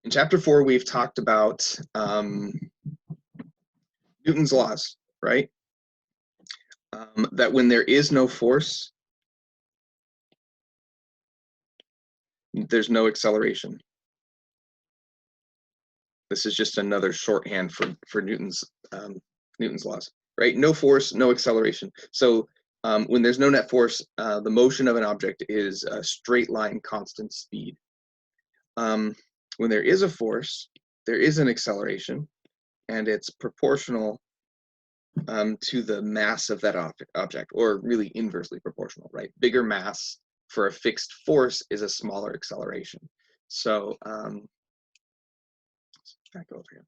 In chapter 4, we've talked about Newton's laws, right? That when there is no force, there's no acceleration. This is just another shorthand for Newton's laws, right? No force, no acceleration. So when there's no net force, the motion of an object is a straight line, constant speed. When there is a force, there is an acceleration, and it's proportional to the mass of that object, or really inversely proportional, right? Bigger mass for a fixed force is a smaller acceleration. So back over here.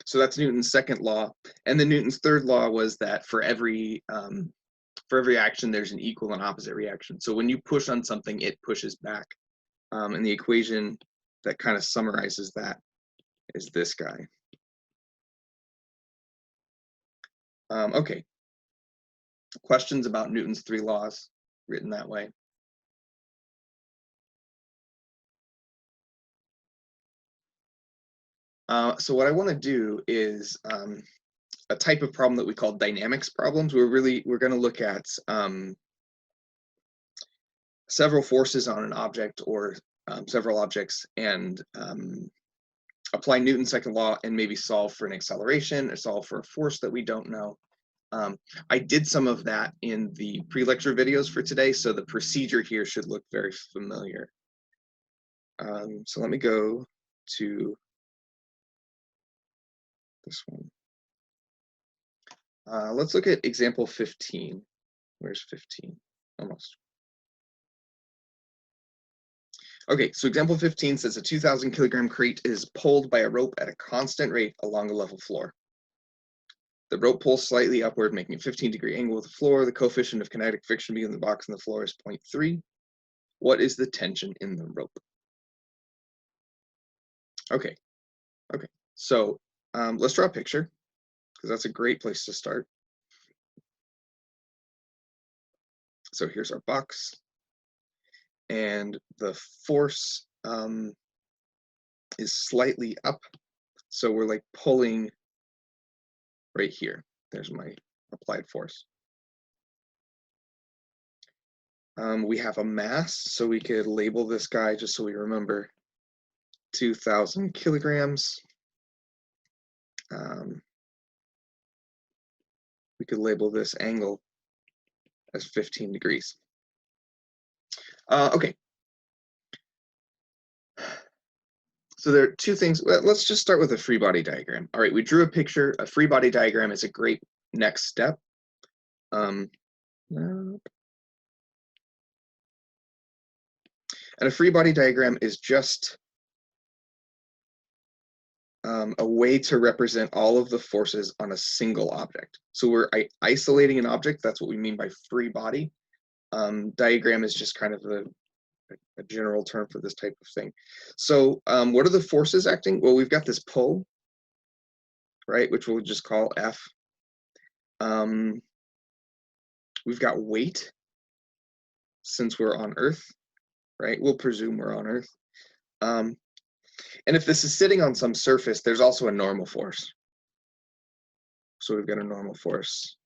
So that's Newton's second law, and then Newton's third law was that for every action, there's an equal and opposite reaction. So when you push on something, it pushes back, and the equation that kind of summarizes that is this guy. Okay. Questions about Newton's three laws written that way? So what I want to do is a type of problem that we call dynamics problems. We're going to look at several forces on an object or several objects and apply Newton's second law and maybe solve for an acceleration or solve for a force that we don't know. I did some of that in the pre-lecture videos for today, so the procedure here should look very familiar. So let me go to this one. Let's look at example 15. Where's 15? Almost. Okay, so example 15 says a 2,000 kilogram crate is pulled by a rope at a constant rate along a level floor. The rope pulls slightly upward, making a 15-degree angle with the floor. The coefficient of kinetic friction between the box and the floor is 0.3. What is the tension in the rope? Okay, so let's draw a picture, because that's a great place to start. So here's our box, and the force is slightly up, so we're like pulling right here. There's my applied force. We have a mass, so we could label this guy just so we remember 2,000 kilograms. We could label this angle as 15 degrees. Okay. So there are two things. Let's just start with a free body diagram. All right, we drew a picture. A free body diagram is a great next step. And a free body diagram is just a way to represent all of the forces on a single object. So we're isolating an object. That's what we mean by free body. Diagram is just kind of a general term for this type of thing. So what are the forces acting? Well, we've got this pull, right, which we'll just call F. We've got weight, since we're on Earth, right? We'll presume we're on Earth. And if this is sitting on some surface, there's also a normal force. So we've got a normal force.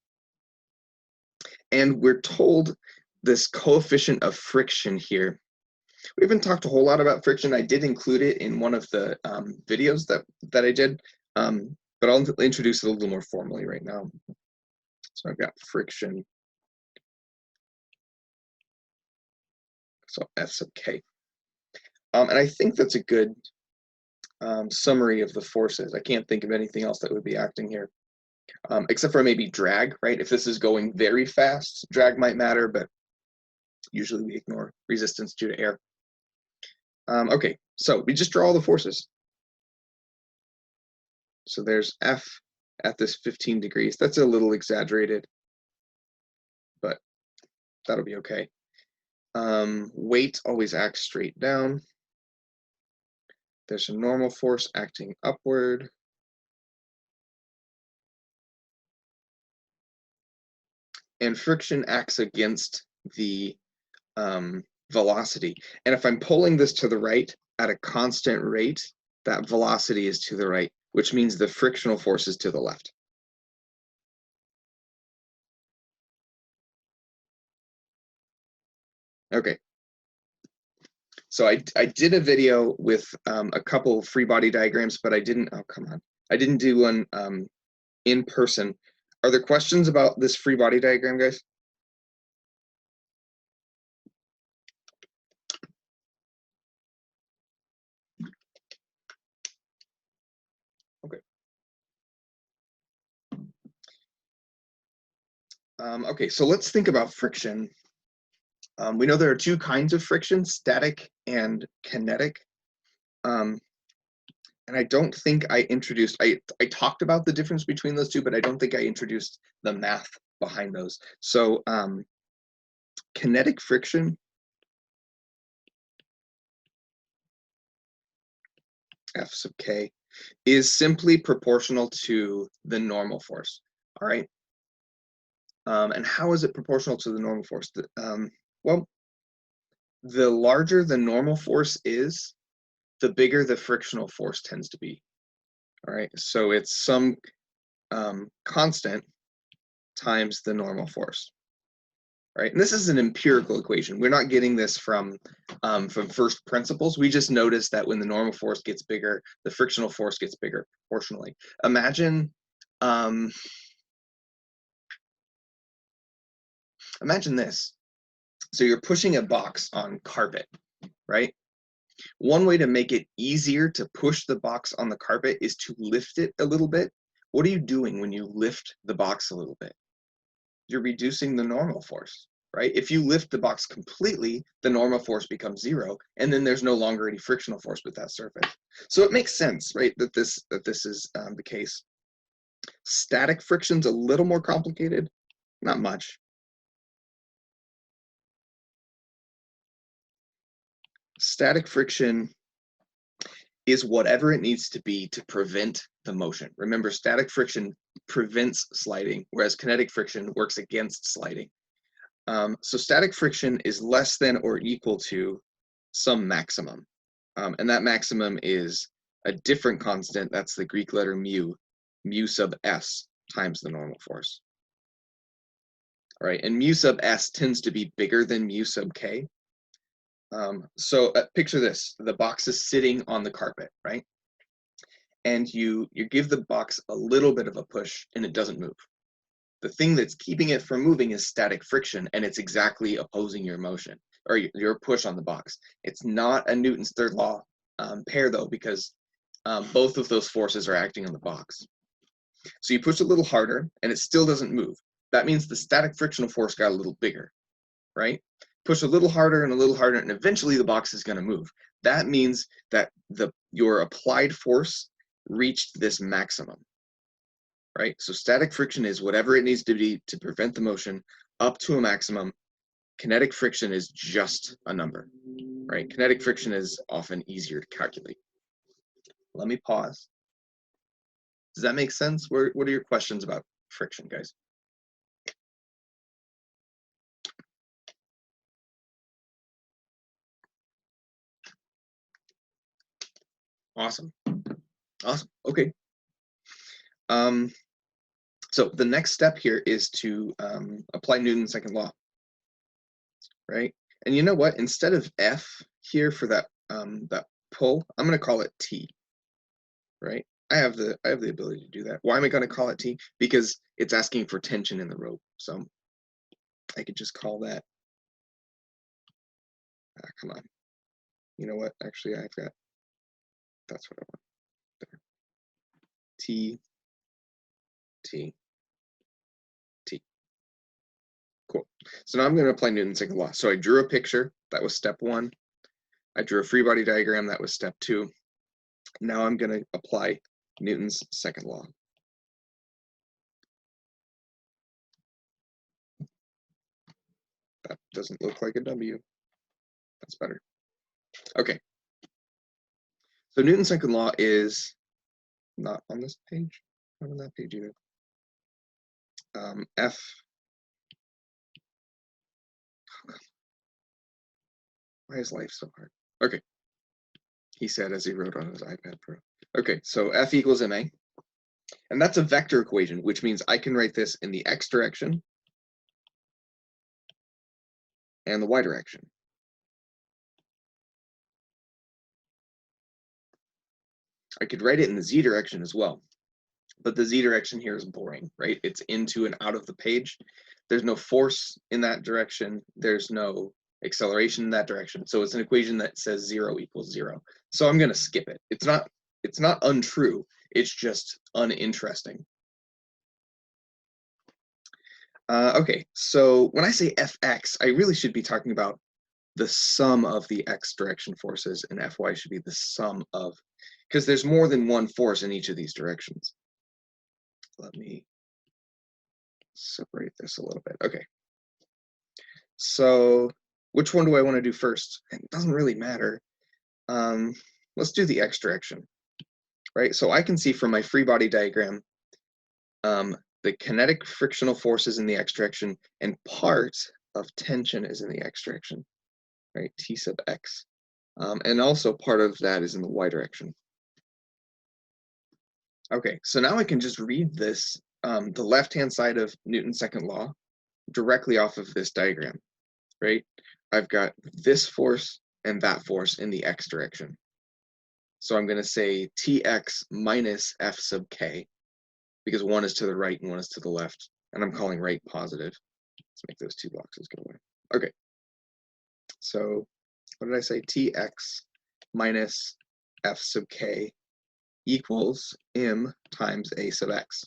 And we're told this coefficient of friction here. We haven't talked a whole lot about friction. I did include it in one of the videos that I did, but I'll introduce it a little more formally right now. So I've got friction. So F sub K. And I think that's a good summary of the forces. I can't think of anything else that would be acting here, except for maybe drag, right? If this is going very fast, drag might matter, but usually we ignore resistance due to air. Okay, so we just draw all the forces. So there's F at this 15 degrees. That's a little exaggerated, but that'll be okay. Weight always acts straight down. There's a normal force acting upward. And friction acts against the velocity. And if I'm pulling this to the right at a constant rate, that velocity is to the right, which means the frictional force is to the left. Okay. So I did a video with a couple free body diagrams, but I didn't, oh, come on. I didn't do one in person. Are there questions about this free body diagram, guys? Okay. Okay, so let's think about friction. We know there are two kinds of friction, static and kinetic. Um, and I don't think I introduced, I talked about the difference between those two, but I don't think I introduced the math behind those. So kinetic friction, F sub K, is simply proportional to the normal force, all right? And how is it proportional to the normal force? Well, the larger the normal force is, the bigger the frictional force tends to be, all right? So it's some constant times the normal force, right? And this is an empirical equation. We're not getting this from first principles. We just noticed that when the normal force gets bigger, the frictional force gets bigger proportionally. Imagine this. So you're pushing a box on carpet, right? One way to make it easier to push the box on the carpet is to lift it a little bit. What are you doing when you lift the box a little bit? You're reducing the normal force, right? If you lift the box completely, the normal force becomes zero, and then there's no longer any frictional force with that surface. So it makes sense, right, that this is the case. Static friction's a little more complicated, not much. Static friction is whatever it needs to be to prevent the motion. Remember, static friction prevents sliding, whereas kinetic friction works against sliding. So static friction is less than or equal to some maximum. And that maximum is a different constant, that's the Greek letter mu, mu sub s times the normal force. All right, and mu sub s tends to be bigger than mu sub k. So picture this, the box is sitting on the carpet, right? And you give the box a little bit of a push and it doesn't move. The thing that's keeping it from moving is static friction, and it's exactly opposing your motion or your push on the box. It's not a Newton's third law pair though, because both of those forces are acting on the box. So you push a little harder and it still doesn't move. That means the static frictional force got a little bigger, right? Push a little harder and eventually the box is going to move. That means that your applied force reached this maximum, right? So static friction is whatever it needs to be to prevent the motion up to a maximum. Kinetic friction is just a number, right? Kinetic friction is often easier to calculate. Let me pause. Does that make sense? What are your questions about friction, guys? Awesome. Awesome. Okay. So the next step here is to apply Newton's second law, right? And you know what? Instead of F here for that that pull, I'm going to call it T, right? I have the ability to do that. Why am I going to call it T? Because it's asking for tension in the rope. So I could just call that. Come on. You know what? Actually, I've got. That's what I want. There. T. T. T. Cool. So now I'm going to apply Newton's second law. So I drew a picture. That was step one. I drew a free body diagram. That was step two. Now I'm going to apply Newton's second law. That doesn't look like a W. That's better. Okay. So Newton's second law is not on this page, not on that page either. F. Why is life so hard? Okay, he said as he wrote on his iPad Pro. Okay, so F equals ma. And that's a vector equation, which means I can write this in the x direction and the y direction. I could write it in the z direction as well, but the z direction here is boring, right? It's into and out of the page. There's no force in that direction. There's no acceleration in that direction. So it's an equation that says 0 equals 0. So I'm going to skip it. It's not untrue. It's just uninteresting. Okay, so when I say Fx, I really should be talking about the sum of the x direction forces, and Fy should be the sum of, because there's more than one force in each of these directions. Let me separate this a little bit. Okay, so which one do I want to do first? It doesn't really matter. Let's do the x direction, right? So I can see from my free body diagram, the kinetic frictional force is in the x direction, and part of tension is in the x direction, right? T sub x. And also part of that is in the y direction. Okay, so now I can just read this, the left-hand side of Newton's second law, directly off of this diagram, right? I've got this force and that force in the x direction. So I'm going to say Tx minus F sub k, because one is to the right and one is to the left, and I'm calling right positive. Let's make those two boxes go away. Okay, so what did I say? Tx minus F sub k equals m times a sub x.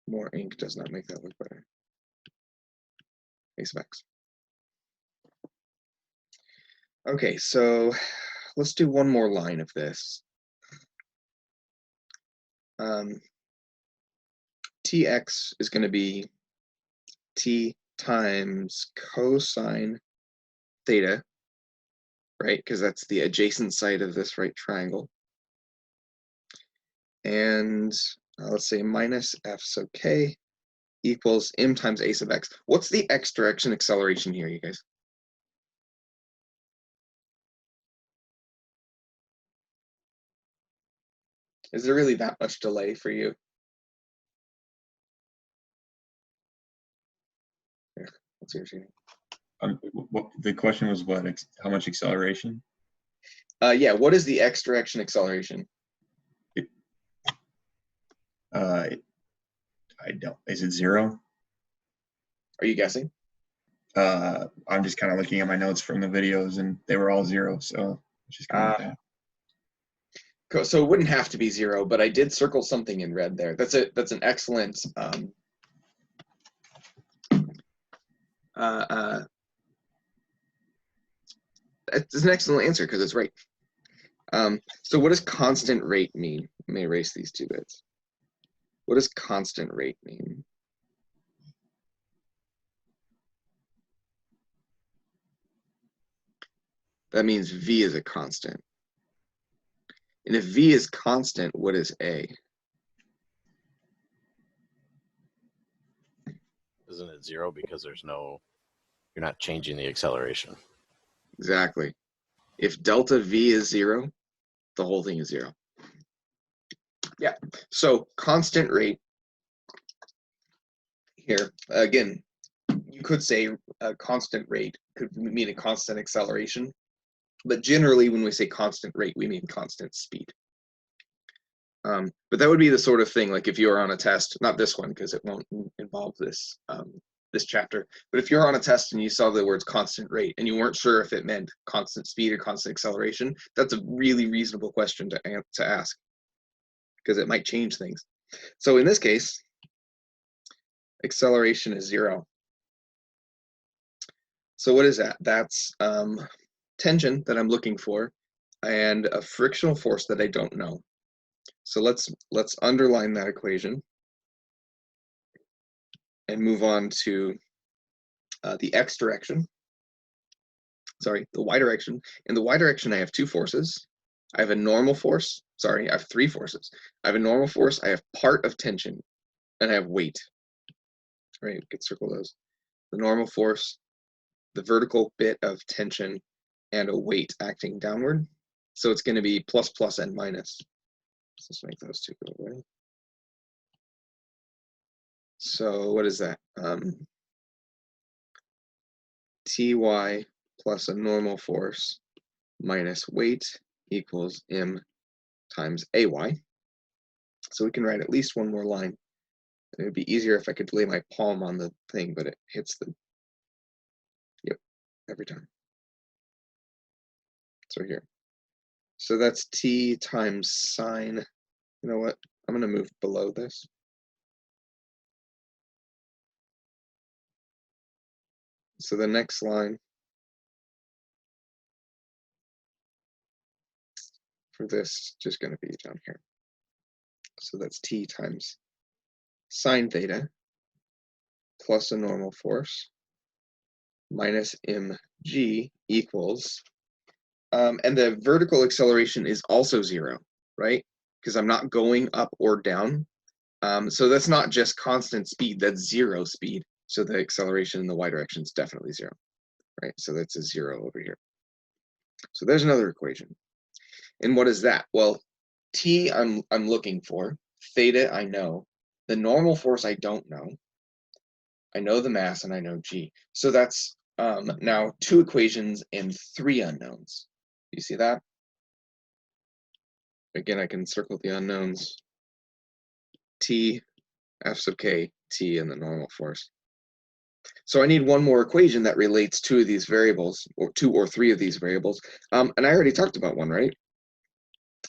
More ink does not make that look better. A sub x. Okay, so let's do one more line of this. Tx is going to be t times cosine theta, right? Because that's the adjacent side of this right triangle. And let's say minus f sub k equals m times a sub x. What's the x direction acceleration here, you guys? Is there really that much delay for you? Yeah, that's irritating. The question was what? How much acceleration? Yeah, what is the x direction acceleration? I don't. Is it 0? Are you guessing? I'm just kind of looking at my notes from the videos, and they were all 0. So it's just kind of like that. So it wouldn't have to be 0, but I did circle something in red there. That's an excellent it's an excellent answer because it's right. So what does constant rate mean? Let me erase these two bits. What does constant rate mean? That means V is a constant. And if V is constant, what is A? Isn't it 0 because you're not changing the acceleration? Exactly. If delta V is 0, the whole thing is 0. Yeah, so constant rate here, again, you could say a constant rate could mean a constant acceleration, but generally when we say constant rate, we mean constant speed. But that would be the sort of thing, like if you are on a test, not this one because it won't involve this this chapter, but if you're on a test and you saw the words constant rate and you weren't sure if it meant constant speed or constant acceleration, that's a really reasonable question to ask because it might change things. So in this case, acceleration is 0. So what is that? That's tension that I'm looking for and a frictional force that I don't know. So let's underline that equation and move on to the x direction. Sorry, the y direction. In the y direction, I have two forces. I have a normal force. Sorry, I have three forces. I have a normal force, I have part of tension, and I have weight. Right, we could circle those. The normal force, the vertical bit of tension and a weight acting downward. So it's going to be plus plus and minus. So let's make those two go away. So what is that? Ty plus a normal force minus weight equals m times ay. So we can write at least one more line. It would be easier if I could lay my palm on the thing, but it hits the, yep, every time. So here. So that's t times sine. You know what? I'm going to move below this. So the next line for this is just going to be down here. So that's t times sine theta plus a normal force minus mg equals, and the vertical acceleration is also 0, right? Because I'm not going up or down. So that's not just constant speed, that's 0 speed. So the acceleration in the y direction is definitely 0, right? So that's a 0 over here. So there's another equation. And what is that? Well, t I'm looking for, theta I know, the normal force I don't know. I know the mass and I know g. So that's now 2 equations and 3 unknowns. You see that? Again, I can circle the unknowns. T, f sub k, t, and the normal force. So I need one more equation that relates 2 of these variables, or 2 or 3 of these variables. And I already talked about one, right?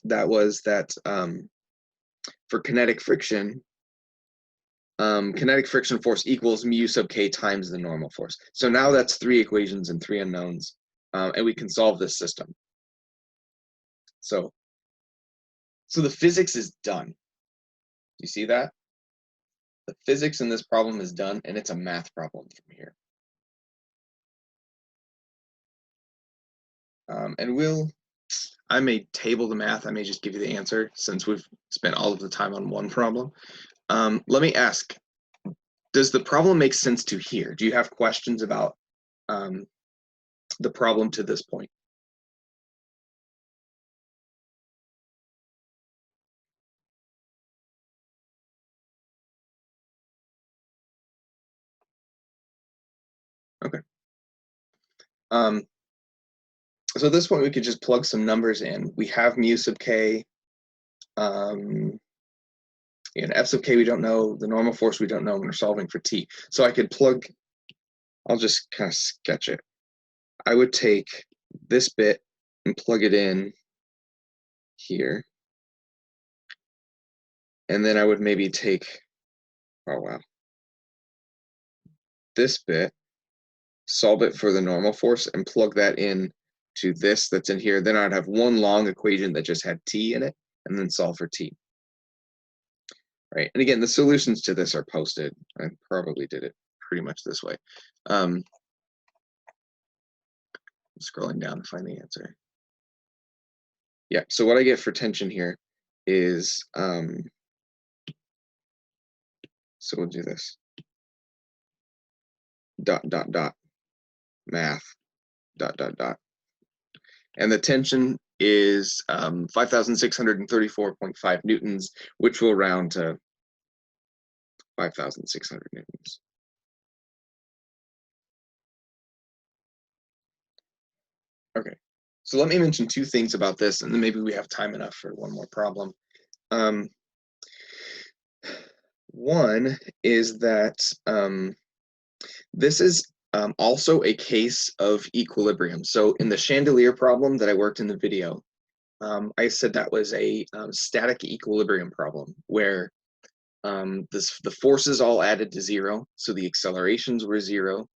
That was that for kinetic friction force equals mu sub k times the normal force. So now that's 3 equations and 3 unknowns, and we can solve this system. So the physics is done. You see that? The physics in this problem is done, and it's a math problem from here. And I may table the math. I may just give you the answer since we've spent all of the time on one problem. Let me ask, does the problem make sense to here? Do you have questions about the problem to this point? Okay. So at this point, we could just plug some numbers in. We have mu sub k, and f sub k we don't know, the normal force we don't know when we're solving for t. So I could plug, I'll just kind of sketch it. I would take this bit and plug it in here. And then I would maybe take, oh wow, this bit, solve it for the normal force, and plug that in to this that's in here. Then I'd have one long equation that just had t in it, and then solve for t. Right, and again, the solutions to this are posted. I probably did it pretty much this way. Scrolling down to find the answer. Yeah, so what I get for tension here is, so we'll do this. Dot, dot, dot, math, dot, dot, dot. And the tension is 5,634.5 newtons, which will round to 5,600 newtons. Okay, so let me mention 2 things about this, and then maybe we have time enough for one more problem. One is that this is also a case of equilibrium. So in the chandelier problem that I worked in the video, I said that was a static equilibrium problem where the forces all added to 0, so the accelerations were 0.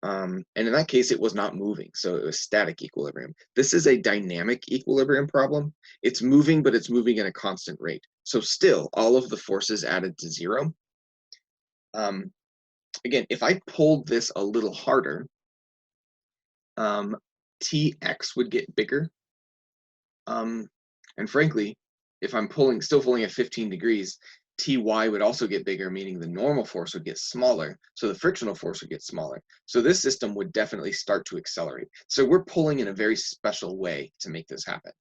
And in that case, it was not moving, so it was static equilibrium. This is a dynamic equilibrium problem. It's moving, but it's moving at a constant rate. So still, all of the forces added to 0. Again, if I pulled this a little harder, Tx would get bigger. And frankly, if I'm still pulling at 15 degrees, Ty would also get bigger, meaning the normal force would get smaller, so the frictional force would get smaller. So this system would definitely start to accelerate. So we're pulling in a very special way to make this happen.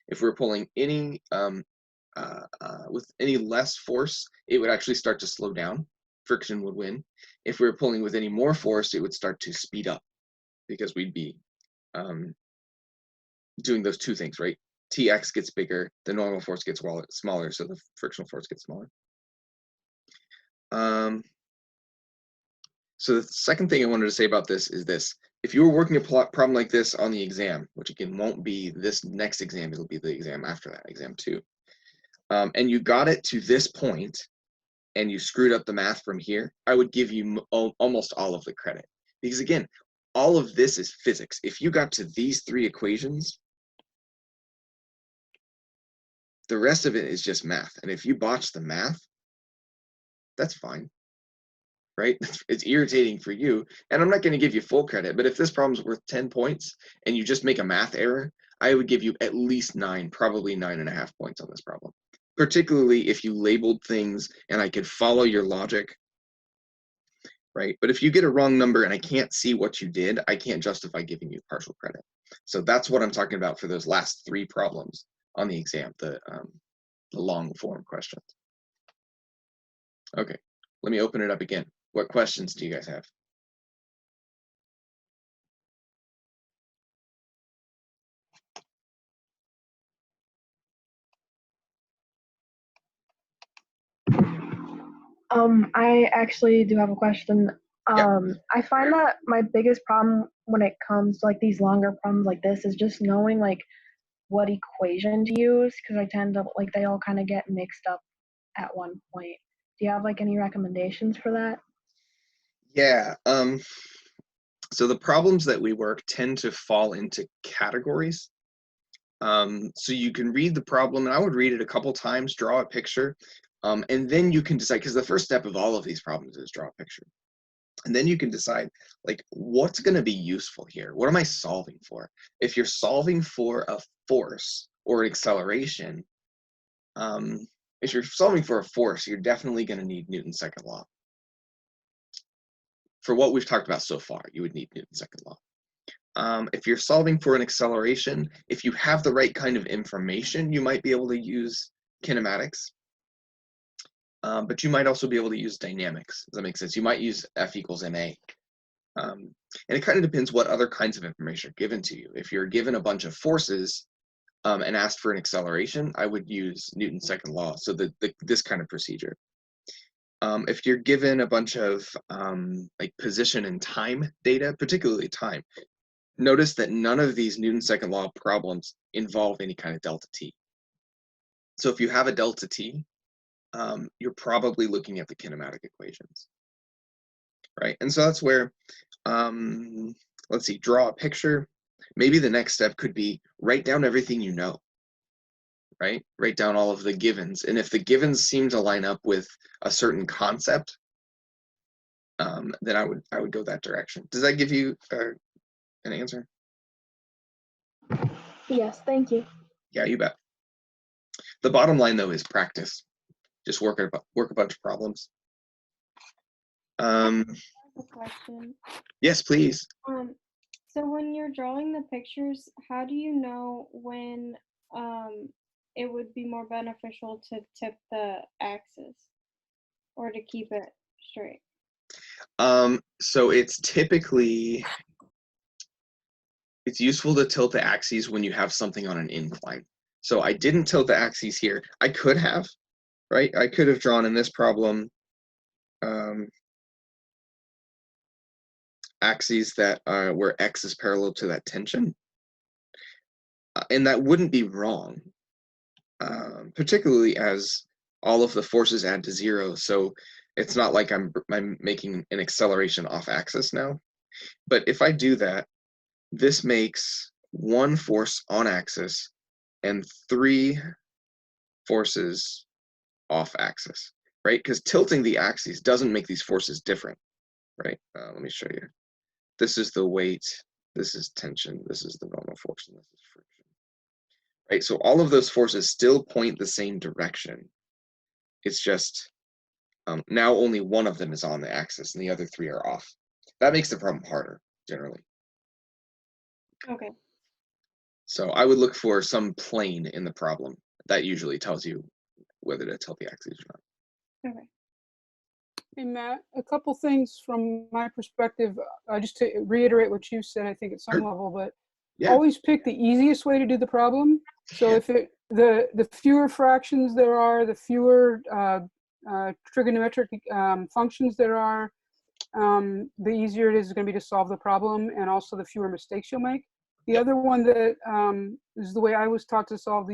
If we're pulling any with any less force, it would actually start to slow down. Friction would win. If we were pulling with any more force, it would start to speed up, because we'd be doing those two things, right? Tx gets bigger, the normal force gets smaller, so the frictional force gets smaller. So the second thing I wanted to say about this is this. If you were working a problem like this on the exam, which again won't be this next exam, it'll be the exam after that, exam 2, and you got it to this point and you screwed up the math from here, I would give you almost all of the credit. Because again, all of this is physics. If you got to these 3 equations, the rest of it is just math. And if you botch the math, that's fine, right? It's irritating for you. And I'm not going to give you full credit, but if this problem's worth 10 points and you just make a math error, I would give you at least 9, probably 9.5 points on this problem. Particularly if you labeled things and I could follow your logic, right? But if you get a wrong number and I can't see what you did, I can't justify giving you partial credit. So that's what I'm talking about for those last 3 problems on the exam, the long form questions. Okay, let me open it up again. What questions do you guys have? I actually do have a question. I find that my biggest problem when it comes to like these longer problems like this is just knowing like what equation to use, because I tend to like they all kind of get mixed up at one point. Do you have like any recommendations for that? Yeah, so the problems that we work tend to fall into categories. So you can read the problem, and I would read it a couple times, draw a picture, and then you can decide, because the first step of all of these problems is draw a picture. And then you can decide, like, what's going to be useful here? What am I solving for? If you're solving for a force or an acceleration, if you're solving for a force, you're definitely going to need Newton's second law. For what we've talked about so far, you would need Newton's second law. If you're solving for an acceleration, if you have the right kind of information, you might be able to use kinematics. But you might also be able to use dynamics. Does that make sense? You might use F equals ma. And it kind of depends what other kinds of information are given to you. If you're given a bunch of forces and asked for an acceleration, I would use Newton's second law, so this kind of procedure. If you're given a bunch of like position and time data, particularly time, notice that none of these Newton's second law problems involve any kind of delta t. So if you have a delta t, you're probably looking at the kinematic equations, right? And so that's where, let's see, draw a picture. Maybe the next step could be write down everything you know, right? Write down all of the givens. And if the givens seem to line up with a certain concept, then I would go that direction. Does that give you an answer? Yes, thank you. Yeah, you bet. The bottom line, though, is practice. Just work a bunch of problems. I have a question. Yes, please. So when you're drawing the pictures, how do you know when it would be more beneficial to tip the axis or to keep it straight? So it's useful to tilt the axes when you have something on an incline. So I didn't tilt the axes here. I could have, right? I could have drawn in this problem axes that where x is parallel to that tension. And that wouldn't be wrong, particularly as all of the forces add to 0. So it's not like I'm making an acceleration off axis now. But if I do that, this makes 1 force on axis and 3 forces off axis, right? Because tilting the axes doesn't make these forces different, right? Let me show you. This is the weight, this is tension, this is the normal force, and this is friction, right? So all of those forces still point the same direction. It's just now only one of them is on the axis and the other three are off. That makes the problem harder, generally. Okay. So I would look for some plane in the problem. That usually tells you whether to tell the axes or not. Okay. Hey, Matt, a couple things from my perspective, just to reiterate what you said, I think at some Sure. level, but Yeah. always pick the easiest way to do the problem. So Yeah. if the fewer fractions there are, the fewer trigonometric functions there are, the easier it is going to be to solve the problem, and also the fewer mistakes you'll make. The Yep. other one that is the way I was taught to solve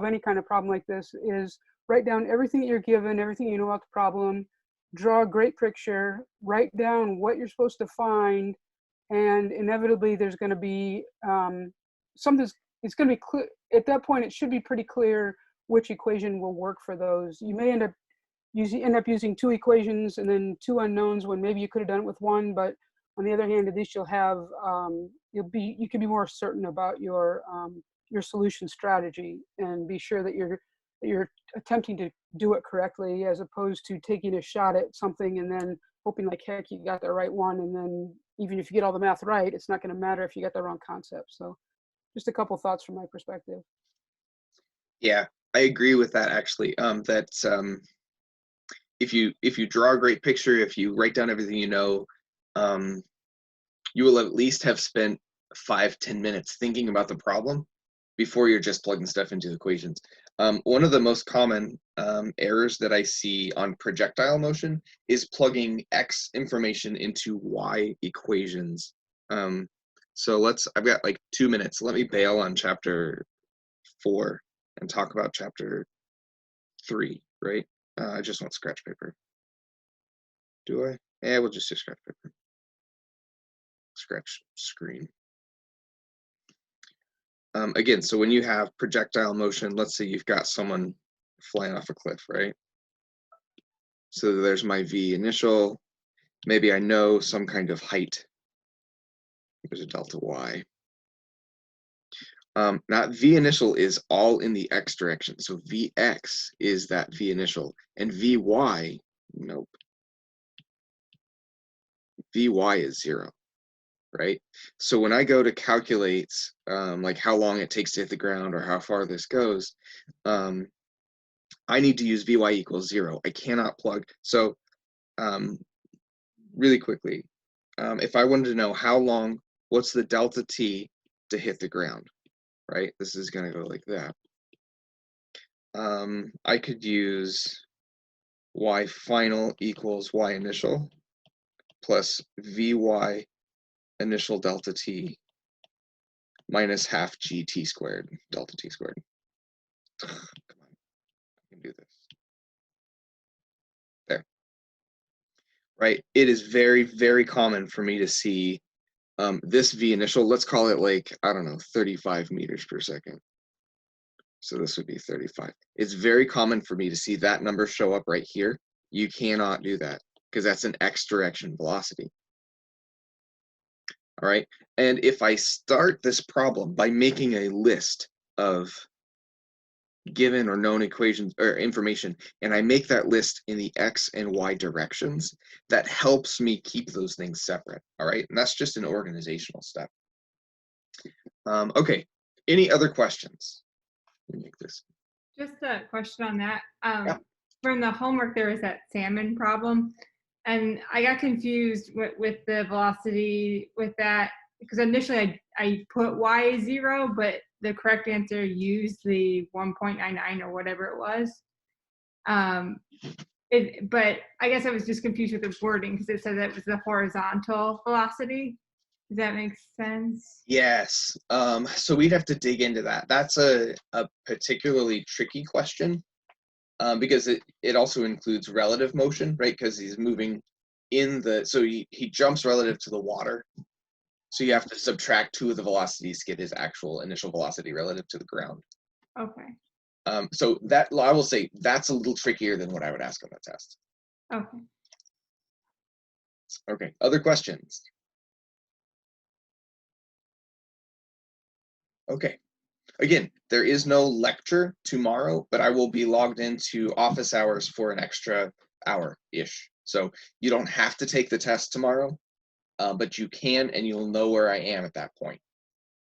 any kind of problem like this is write down everything that you're given, everything you know about the problem, draw a great picture, write down what you're supposed to find, and inevitably there's going to be something. It's going to be clear at that point. It should be pretty clear which equation will work for those. You may end up using two equations and then two unknowns when maybe you could have done it with one. But on the other hand, at least you'll have you can be more certain about your solution strategy and be sure that you're attempting to do it correctly, as opposed to taking a shot at something and then hoping like heck you got the right one, and then even if you get all the math right, it's not going to matter if you got the wrong concept. So just a couple thoughts from my perspective. Yeah, I agree with that actually. If you draw a great picture, if you write down everything you know, you will at least have spent 5-10 minutes thinking about the problem before you're just plugging stuff into equations. One of the most common errors that I see on projectile motion is plugging X information into Y equations. So I've got like 2 minutes. Let me bail on chapter 4 and talk about chapter 3, right? I just want scratch paper. Do I? Yeah, we'll just do scratch paper. Scratch screen. Again, so when you have projectile motion, let's say you've got someone flying off a cliff, right? So there's my V initial. Maybe I know some kind of height. There's a delta Y. Now V initial is all in the X direction. So Vx is that V initial, and Vy, nope. Vy is 0, right? So when I go to calculate like how long it takes to hit the ground or how far this goes, I need to use Vy equals 0. I cannot plug. So really quickly, if I wanted to know how long, what's the delta T to hit the ground, right? This is going to go like that. I could use Y final equals Y initial plus Vy initial delta T minus half GT squared delta T squared. Come on, I can do this. There. Right? It is very, very common for me to see this V initial, let's call it like, I don't know, 35 meters per second. So this would be 35. It's very common for me to see that number show up right here. You cannot do that because that's an X direction velocity. All right. And if I start this problem by making a list of given or known equations or information, and I make that list in the X and Y directions, that helps me keep those things separate. All right. And that's just an organizational step. Okay. Any other questions? Let me make this. Just a question on that. Yeah. From the homework, there was that salmon problem, and I got confused with the velocity with that, because initially I put y as 0, but the correct answer used the 1.99 or whatever it was. But I guess I was just confused with the wording because it said that it was the horizontal velocity. Does that make sense? Yes. So we'd have to dig into that. That's a particularly tricky question because it also includes relative motion, right? Because he's moving in the, so he jumps relative to the water. So you have to subtract 2 of the velocities to get his actual initial velocity relative to the ground. Okay. So that, I will say, that's a little trickier than what I would ask on the test. Okay. Okay, other questions? Okay, Again, there is no lecture tomorrow, but I will be logged into office hours for an extra hour-ish. So you don't have to take the test tomorrow, but you can, and you'll know where I am at that point.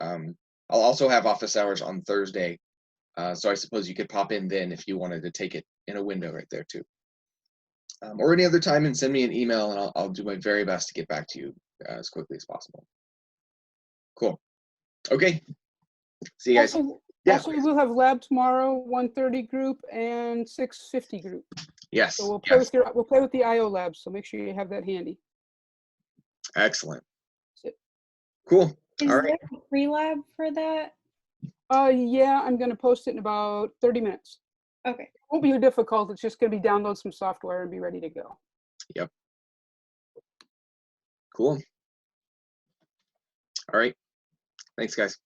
I'll also have office hours on Thursday, so I suppose you could pop in then if you wanted to take it in a window right there too. Or any other time, and send me an email, and I'll do my very best to get back to you as quickly as possible. Cool. Okay. See you guys. Also, we will have lab tomorrow, 1:30 group and 6:50 group. Yes. So we'll play with the IO lab. So make sure you have that handy. Excellent. Cool. Is All right. there a free lab for that? Yeah, I'm going to post it in about 30 minutes. Okay. It won't be difficult. It's just going to be download some software and be ready to go. Yep. Cool. All right. Thanks, guys.